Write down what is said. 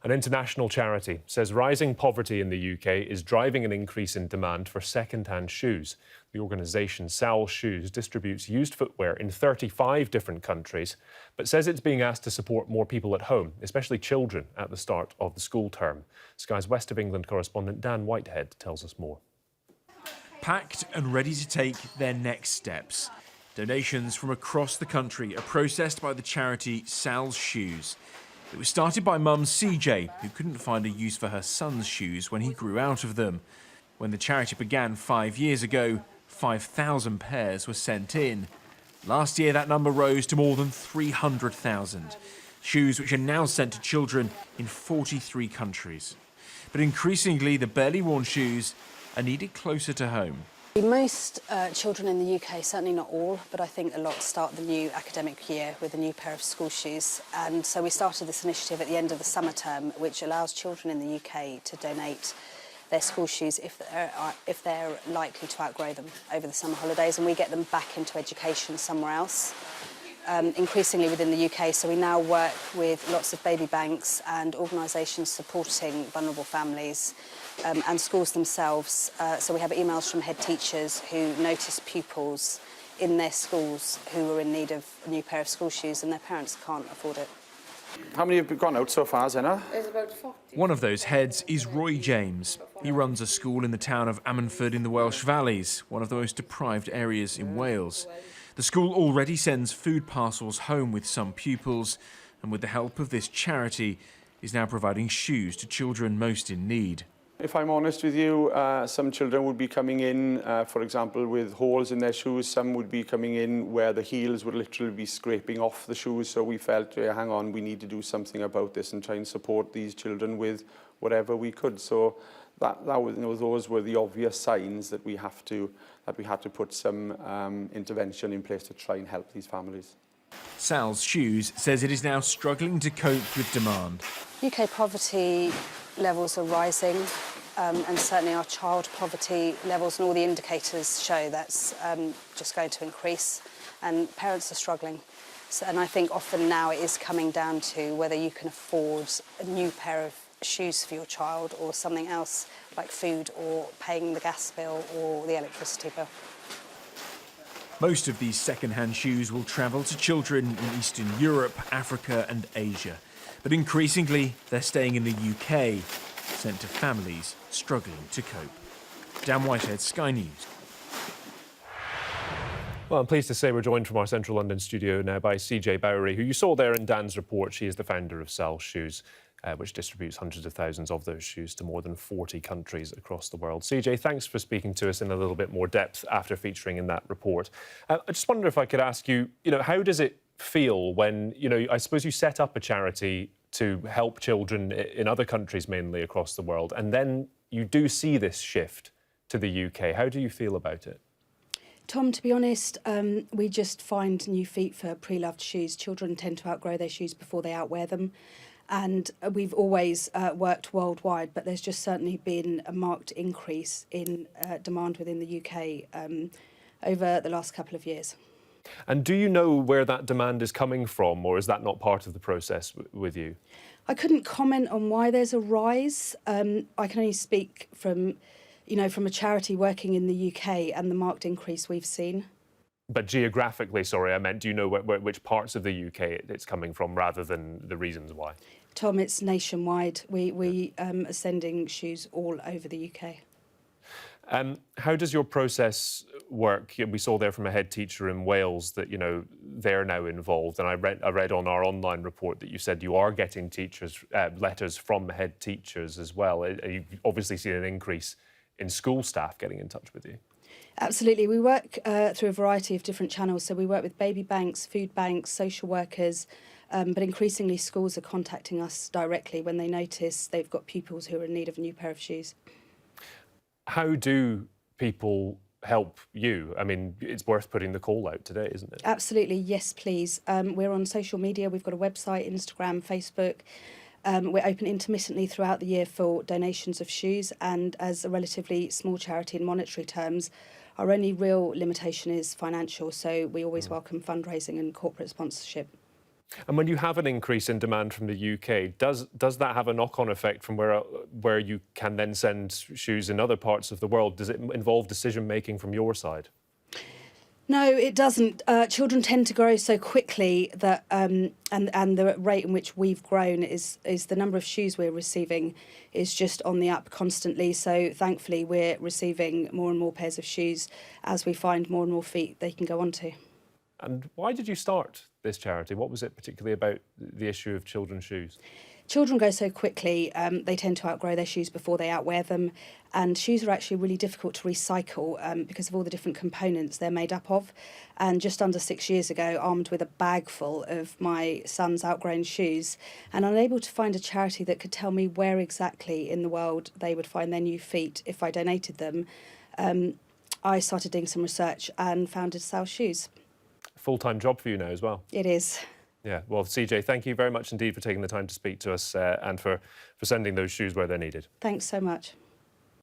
An international charity says rising poverty in the UK is driving an increase in demand for second-hand shoes. The organisation Sal Shoes distributes used footwear in 35 different countries, but says it's being asked to support more people at home, especially children, at the start of the school term. Sky's West of England correspondent Dan Whitehead tells us more. Packed and ready to take their next steps. Donations from across the country are processed by the charity Sal's Shoes. It was started by mum CJ, who couldn't find a use for her son's shoes when he grew out of them. When the charity began 5 years ago, 5,000 pairs were sent in. Last year, that number rose to more than 300,000. Shoes which are now sent to children in 43 countries. But increasingly, the barely worn shoes are needed closer to home. Most children in the UK, certainly not all, but I think a lot start the new academic year with a new pair of school shoes. And so we started this initiative at the end of the summer term, which allows children in the UK to donate their school shoes if they're likely to outgrow them over the summer holidays, and we get them back into education somewhere else. Increasingly within the UK, so we now work with lots of baby banks and organisations supporting vulnerable families and schools themselves. So we have emails from head teachers who notice pupils in their schools who are in need of a new pair of school shoes and their parents can't afford it. How many have gone out so far, Zena? There's about 40. One of those heads is Roy James. He runs a school in the town of Ammanford in the Welsh Valleys, one of the most deprived areas in Wales. The school already sends food parcels home with some pupils, and with the help of this charity, is now providing shoes to children most in need. If I'm honest with you, some children would be coming in, for example, with holes in their shoes. Some would be coming in where the heels would literally be scraping off the shoes. So we felt, hang on, we need to do something about this and try and support these children with whatever we could. So that was, those were the obvious signs that we had to put some intervention in place to try and help these families. Sal's Shoes says it is now struggling to cope with demand. UK poverty levels are rising, and certainly our child poverty levels and all the indicators show that's just going to increase, and parents are struggling. So, and I think often now it is coming down to whether you can afford a new pair of shoes for your child or something else like food or paying the gas bill or the electricity bill. Most of these second-hand shoes will travel to children in Eastern Europe, Africa and Asia. But increasingly, they're staying in the UK, sent to families struggling to cope. Dan Whitehead, Sky News. Well, I'm pleased to say we're joined from our central London studio now by CJ Bowery, who you saw there in Dan's report. She is the founder of Sal Shoes, which distributes hundreds of thousands of those shoes to more than 40 countries across the world. CJ, thanks for speaking to us in a little bit more depth after featuring in that report. I just wonder if I could ask you, how does it feel when, I suppose you set up a charity to help children in other countries, mainly across the world, and then you do see this shift to the UK. How do you feel about it? Tom, to be honest, we just find new feet for pre-loved shoes. Children tend to outgrow their shoes before they outwear them. And we've always worked worldwide, but there's just certainly been a marked increase in demand within the UK over the last couple of years. And do you know where that demand is coming from, or is that not part of the process with you? I couldn't comment on why there's a rise. I can only speak from a charity working in the UK and the marked increase we've seen. But geographically, sorry, I meant, do you know which parts of the UK it's coming from rather than the reasons why? Tom, it's nationwide. We are sending shoes all over the UK. How does your process work? We saw there from a head teacher in Wales that, they're now involved. And I read on our online report that you said you are getting letters from head teachers as well. You've obviously seen an increase in school staff getting in touch with you. Absolutely. We work through a variety of different channels. So we work with baby banks, food banks, social workers, but increasingly schools are contacting us directly when they notice they've got pupils who are in need of a new pair of shoes. How do people help you? I mean, it's worth putting the call out today, isn't it? Absolutely. Yes, please. We're on social media. We've got a website, Instagram, Facebook. We're open intermittently throughout the year for donations of shoes, and as a relatively small charity in monetary terms, our only real limitation is financial, so we always welcome fundraising and corporate sponsorship. And when you have an increase in demand from the UK, does that have a knock-on effect from where you can then send shoes in other parts of the world? Does it involve decision-making from your side? No, it doesn't. Children tend to grow so quickly that, and the rate in which we've grown is the number of shoes we're receiving is just on the up constantly. So thankfully, we're receiving more and more pairs of shoes as we find more and more feet they can go onto. And why did you start this charity? What was it particularly about the issue of children's shoes? Children go so quickly, they tend to outgrow their shoes before they outwear them. And shoes are actually really difficult to recycle because of all the different components they're made up of. And just under 6 years ago, armed with a bag full of my son's outgrown shoes and unable to find a charity that could tell me where exactly in the world they would find their new feet if I donated them, I started doing some research and founded Sal's Shoes. Full-time job for you now as well. It is. Yeah, well, CJ, thank you very much indeed for taking the time to speak to us and for sending those shoes where they're needed. Thanks so much.